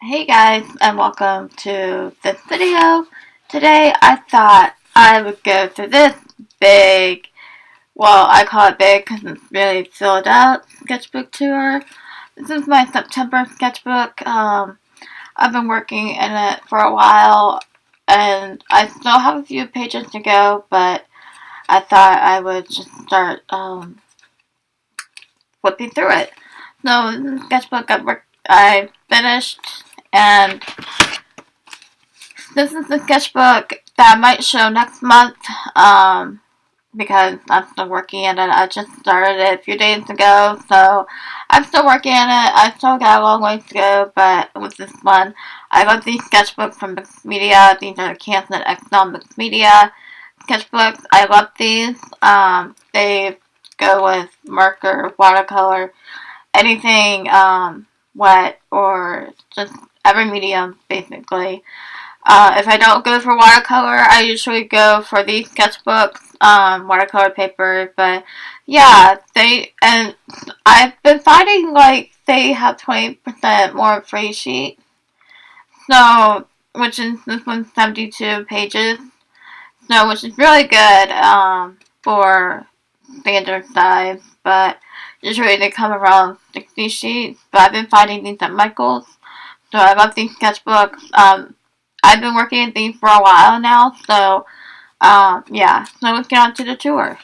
Hey guys, and welcome to this video. Today I thought I would go through this big, well, I call it big because it's really filled out sketchbook tour. This is my September sketchbook. I've been working in it for a while and I still have a few pages to go, but I thought I would just start flipping through it. So this is a sketchbook I finished, and this is the sketchbook that I might show next month, because I'm still working in it. I just started it a few days ago, so I'm still working in it. I still got a long way to go, but with this one, I got these sketchbooks from Mixed Media. These are the Cason XL Mixed Media sketchbooks. I love these. They go with marker, watercolor, anything wet, or just every medium, basically. If I don't go for watercolor, I usually go for these sketchbooks, watercolor paper. But yeah, and I've been finding like they have 20% more free sheet. So, which is this one's 72 pages. So, which is really good, for standard size. But usually they come around 60 sheets. But I've been finding these at Michael's. So I love these sketchbooks. I've been working at these for a while now, so yeah. So let's get on to the tour.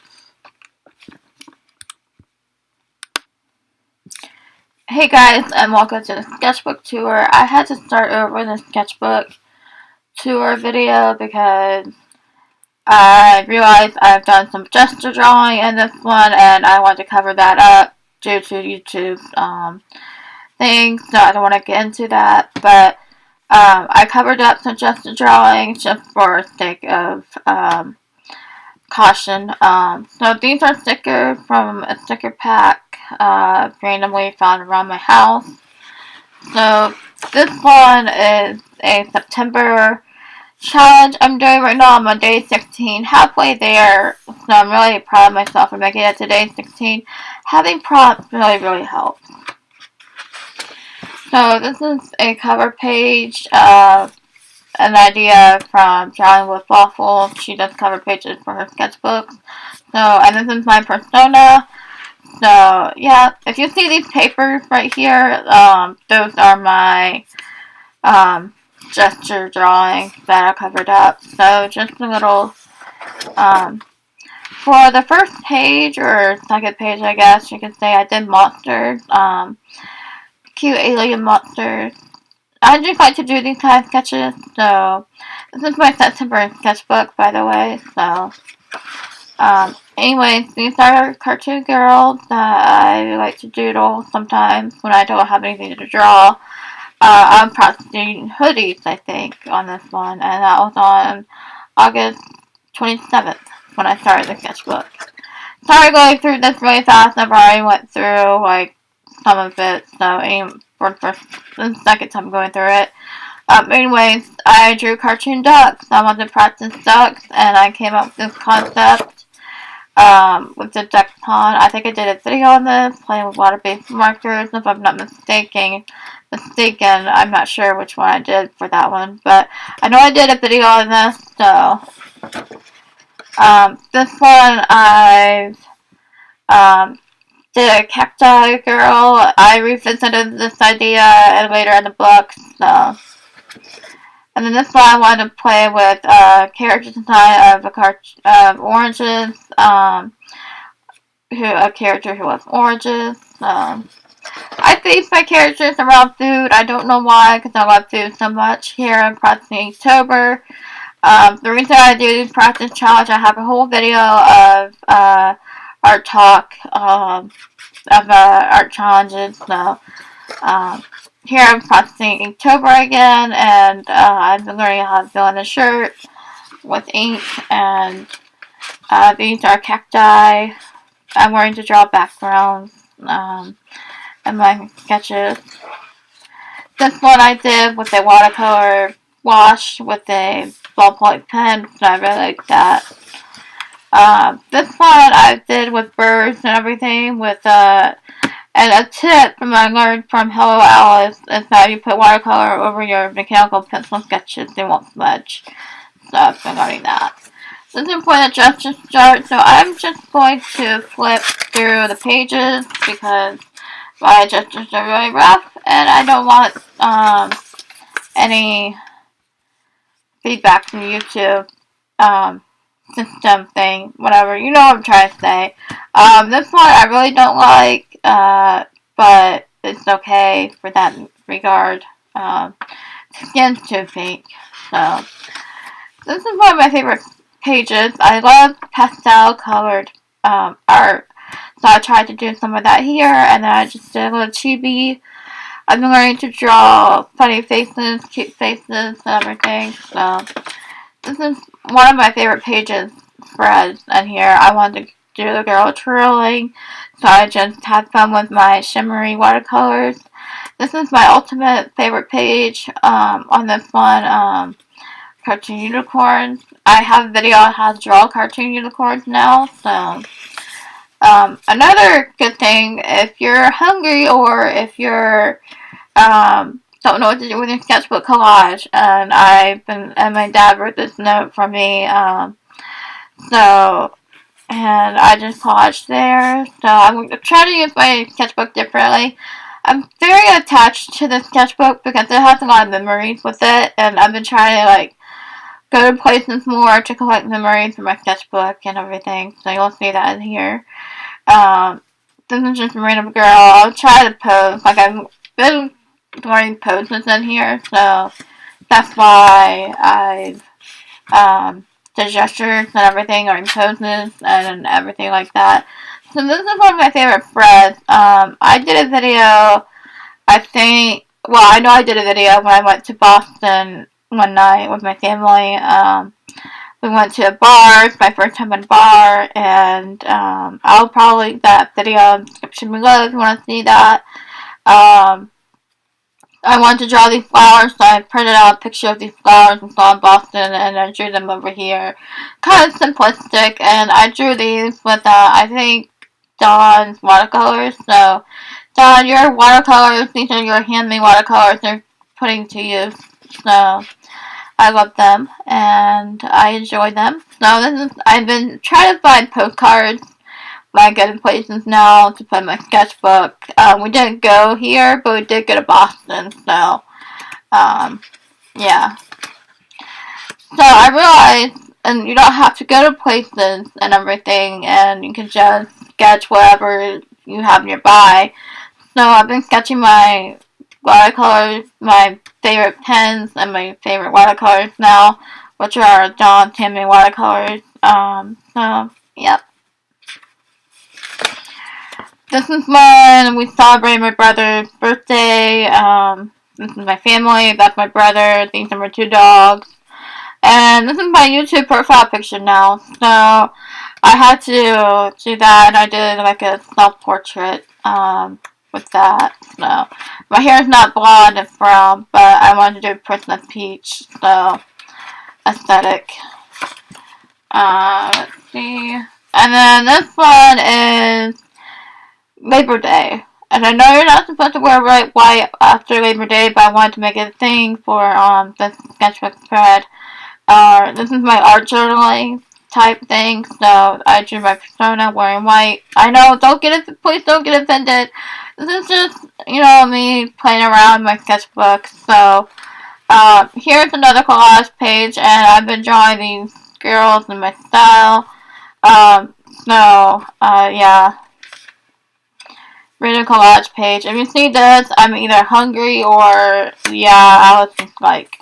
Hey guys, and welcome to the sketchbook tour. I had to start over the sketchbook tour video because I realized I've done some gesture drawing in this one, and I want to cover that up due to YouTube's thing, so I don't want to get into that, but I covered up some gesture drawings just for sake of caution. So these are stickers from a sticker pack randomly found around my house. So this one is a September challenge I'm doing right now. I'm on day 16, halfway there. So I'm really proud of myself for making it to day 16. Having prompts really helps. So this is a cover page of an idea from Drawing with Waffle. She does cover pages for her sketchbooks. So, and this is my persona. So, yeah, if you see these papers right here, those are my gesture drawings that I covered up. So, just a little, for the first page, or second page, I guess you could say, I did monsters, cute alien monsters. I just like to do these kind of sketches, so this is my September sketchbook, by the way, so, anyways, these are cartoon girls that I like to doodle sometimes when I don't have anything to draw. I'm practicing hoodies, I think, on this one, and that was on August 27th when I started the sketchbook. Sorry going through this really fast, I've already went through, like, some of it, so, for the second time going through it. Anyways, I drew cartoon ducks. I wanted to practice ducks, and I came up with this concept with the duck pond. I think I did a video on this, playing with water-based markers, if I'm not mistaken. I'm not sure which one I did for that one, but I know I did a video on this, so this one I've did a cacti girl. I revisited this idea later in the book, so. And then this one I wanted to play with character design of oranges. A character who loves oranges. I base my characters around food. I don't know why, because I love food so much. Here I'm practicing October. The reason I do this practice challenge, I have a whole video of art talk, of art challenges. So here I'm practicing Inktober again, and I've been learning how to fill in a shirt with ink, and these are cacti. I'm learning to draw backgrounds in my sketches. This one I did with a watercolor wash with a ballpoint pen, so I really like that. This one I did with birds and everything with and And a tip from I learned from Hello Alice is that you put watercolor over your mechanical pencil sketches, they won't smudge. So I've been learning that. This is for the gesture start, so I'm just going to flip through the pages because my gestures are really rough and I don't want any feedback from YouTube system thing, whatever. You know what I'm trying to say. This one I really don't like, but it's okay for that regard. Skin's too pink, so this is one of my favorite pages. I love pastel colored art, so I tried to do some of that here, and then I just did a little chibi. I've been learning to draw funny faces, cute faces, and everything, so this is one of my favorite pages spreads, and here I wanted to do the girl twirling, so I just had fun with my shimmery watercolors. This is my ultimate favorite page on this one, cartoon unicorns. I have a video on how to draw cartoon unicorns now, so another good thing, if you're hungry or if you're don't know what to do with your sketchbook collage, and my dad wrote this note for me, and I just collaged there, so I'm going to try to use my sketchbook differently. I'm very attached to the sketchbook because it has a lot of memories with it, and I've been trying to, like, go to places more to collect memories from my sketchbook and everything, so you'll see that in here. This is just a random girl. I'll try to pose, like, I've been learning poses in here, so that's why I've the gestures and everything, or poses and everything like that. So this is one of my favorite threads. I did a video, I know I did a video when I went to Boston one night with my family. We went to a bar. It's my first time in a bar, and I'll probably link that video in the description below if you want to see that. I wanted to draw these flowers, so I printed out a picture of these flowers and saw in Boston, and I drew them over here. Kind of simplistic, and I drew these with, I think, Dawn's watercolors. So, Dawn, your watercolors, these are your handmade watercolors they're putting to use. So, I love them, and I enjoy them. So, I've been trying to find postcards when I go to places now to put in my sketchbook. We didn't go here, but we did go to Boston, so, yeah. So I realized, and you don't have to go to places and everything, and you can just sketch whatever you have nearby. So I've been sketching my watercolors, my favorite pens, and my favorite watercolors now, which are Dawn's handmade watercolors. So, yep. This is when we celebrated my brother's birthday. This is my family. That's my brother. These are my two dogs. And this is my YouTube profile picture now. So I had to do that, and I did like a self-portrait with that. So my hair is not blonde, it's brown, but I wanted to do a Princess Peach. So aesthetic. Let's see. And then this one is Labor Day. And I know you're not supposed to wear white after Labor Day, but I wanted to make it a thing for the sketchbook thread. This is my art journaling type thing, so I drew my persona wearing white. I know, please don't get offended. This is just, me playing around with my sketchbook. So, here's another collage page, and I've been drawing these girls in my style. Yeah. Random collage page. If you see this, I'm either hungry or, I was just like,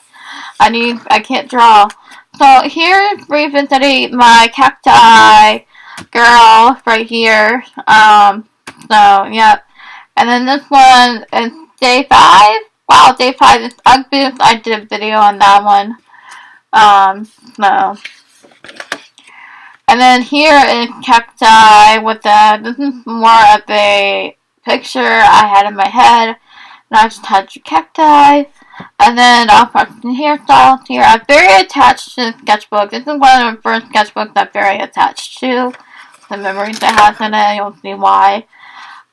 I can't draw. So here's revisiting my cacti girl right here. Yep. And then this one is day 5. Wow, day 5 is Ugg boots. I did a video on that one. And then here is cacti with this is more of a picture I had in my head. And I just had cacti. And then I'll put some hairstyles here. I'm very attached to the sketchbook. This is one of the first sketchbooks I'm very attached to. The memories it has in it, you'll see why.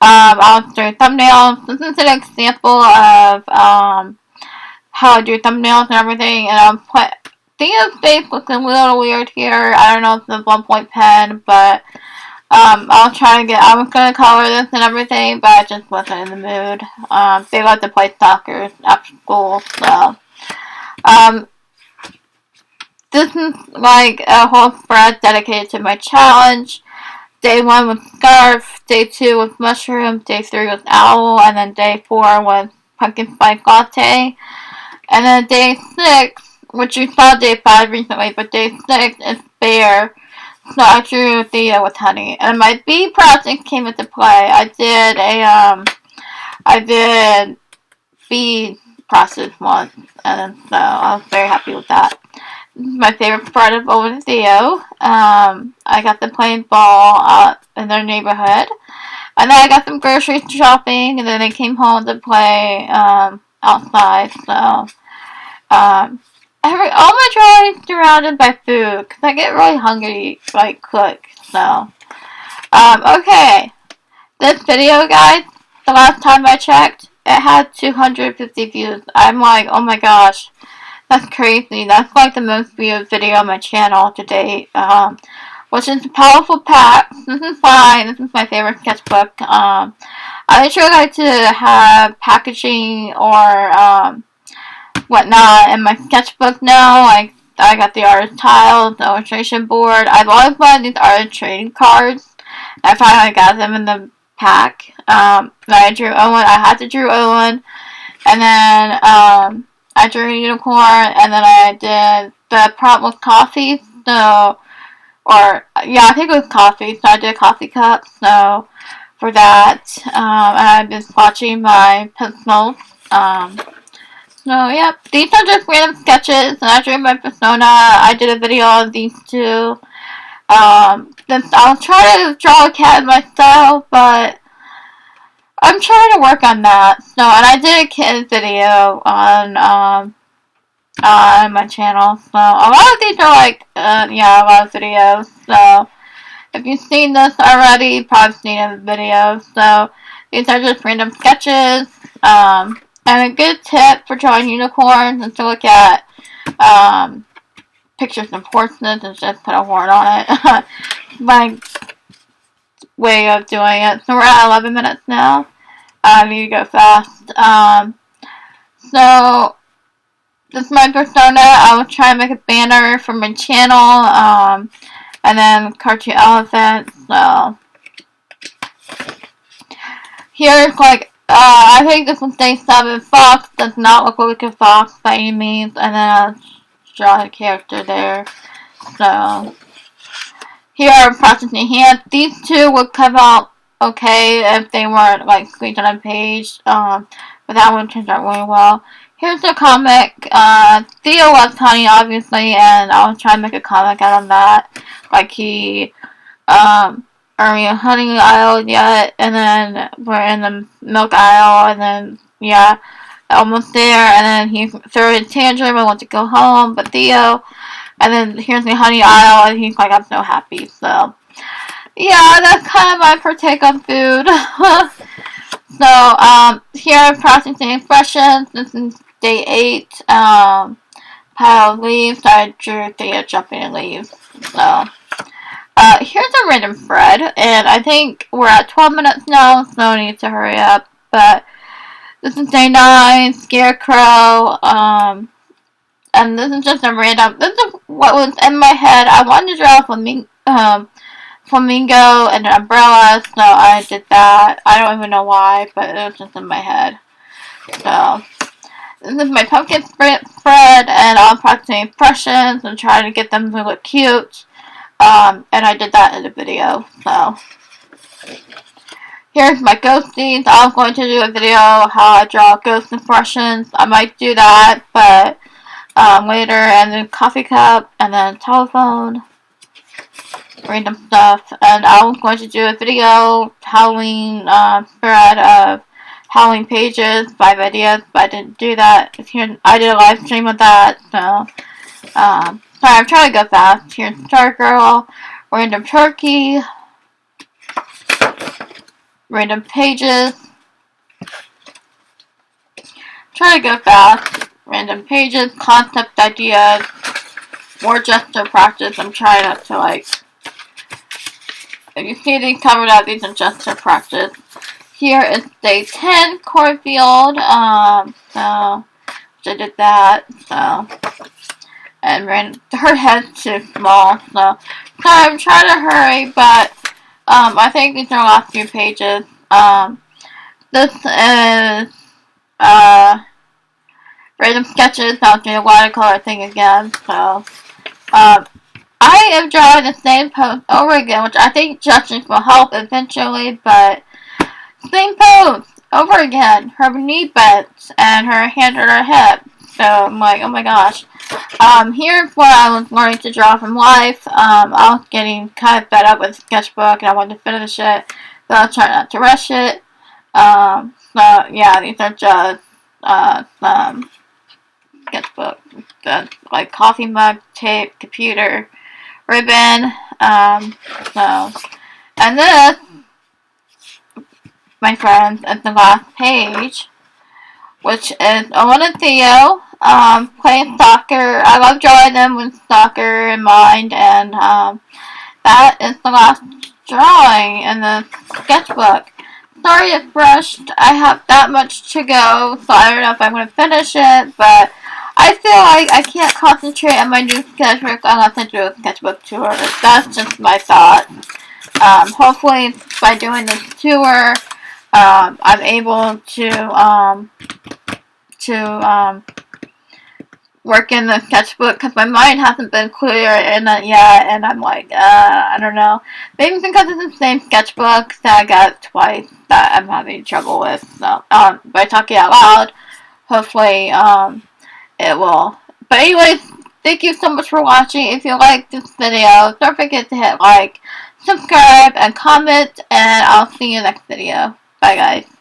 I'll do thumbnails. This is an example of how I do thumbnails and everything, and I'll put Theo's face looks a little weird here. I don't know if it's a 1-point pen, but I'll try to get. I was gonna color this and everything, but I just wasn't in the mood. They like to play soccer after school, so this is like a whole spread dedicated to my challenge. Day 1 was scarf, day 2 was mushroom, day 3 was owl, and then day 4 was pumpkin spice latte. And then day 6, which you saw day 5 recently, but day 6 is bear. So I drew Theo with honey. And my bee project came into play. I did bee process once, and so I was very happy with that. This is my favorite part of Owen Theo. I got them playing ball out in their neighborhood. And then I got them grocery shopping, and then they came home to play outside. So all my drawings surrounded by food, because I get really hungry if I cook. So okay, this video, guys, the last time I checked, it had 250 views. I'm like, oh my gosh, that's crazy. That's like the most viewed video on my channel to date. Which is a powerful pack. This is fine. This is my favorite sketchbook. I actually like to have packaging or whatnot in my sketchbook now. Like, I got the artist tiles, the illustration board. I've always wanted these artist trading cards. I finally got them in the pack. I drew Owen. I had to draw Owen. And then I drew a unicorn. And then I did the prompt with coffee. So, yeah, I think it was coffee. So I did a coffee cup. So for that, and I've been swatching my pencils. So, yep, these are just random sketches, and I drew my persona. I did a video on these two. I'll try to draw a cat in my style, but I'm trying to work on that. So, and I did a kid video on my channel. So, a lot of these are like, yeah, a lot of videos. So, if you've seen this already, you've probably seen it in the video. So, these are just random sketches. And a good tip for drawing unicorns is to look at pictures of horses and just put a horn on it. My way of doing it. So we're at 11 minutes now. I need to go fast. So this is my persona. I will try and make a banner for my channel. And then cartoon elephant. So here's like, I think this was day 7. Fox does not look like a fox by any means. And then I'll draw a character there. So, here are processing hands. These two would come out okay if they weren't like squeezed on a page. But that one turned out really well. Here's the comic. Theo loves honey, obviously, and I'll try and make a comic out of that. Like he, are we in honey aisle yet? And then we're in the milk aisle, and then, yeah, almost there. And then he threw a tantrum and wants to go home, but Theo, and then here's the honey aisle, and he's like, I'm so happy. So, yeah, that's kind of my partake on food. So, here are processing expressions. This is day 8. Pile of leaves. I drew Theo jumping in leaves. So, here's a random thread, and I think we're at 12 minutes now, so I need to hurry up. But this is day 9, Scarecrow, and this is just a random, this is what was in my head. I wanted to draw a flamingo and an umbrella, so I did that. I don't even know why, but it was just in my head. So, this is my pumpkin spread, and I'll practice impressions and try to get them to look cute. And I did that in the video, so. Here's my ghosties. I was going to do a video how I draw ghost impressions. I might do that, but later. And then coffee cup, and then telephone, random stuff. And I was going to do a video, Halloween spread of Halloween pages, 5 ideas, but I didn't do that. Here, I did a live stream of that, so. Sorry, I'm trying to go fast. Here's Star Girl, random turkey. random pages. Try to go fast. Random pages, concept ideas, more gesture practice. I'm trying not to like. If you see these covered up, these are gesture practice. Here is day 10 cornfield. So I did that. So and her head's too small. So I'm trying to hurry, but I think these are the last few pages. This is random sketches. I'll do a watercolor thing again. So I am drawing the same pose over again, which I think judging will help eventually, but same pose over again. Her knee bent and her hand on her hip. So I'm like, oh my gosh. Here's what I was learning to draw from life. I was getting kind of fed up with Sketchbook and I wanted to finish it, but I was trying not to rush it. So yeah, these are just some Sketchbook, like coffee mug, tape, computer, ribbon. And this, my friends, is the last page, which is Owen and Theo playing soccer. I love drawing them with soccer in mind, and that is the last drawing in the sketchbook. Sorry it's rushed. I have that much to go, so I don't know if I'm going to finish it, but I feel like I can't concentrate on my new sketchbook unless I do a sketchbook tour. That's just my thought. Hopefully, by doing this tour, I'm able to work in the sketchbook because my mind hasn't been clear in it yet, and I'm like, I don't know. Maybe because it's the same sketchbook that I got twice that I'm having trouble with. So, by talking out loud, hopefully, it will. But anyways, thank you so much for watching. If you like this video, don't forget to hit like, subscribe, and comment, and I'll see you next video. Bye, guys.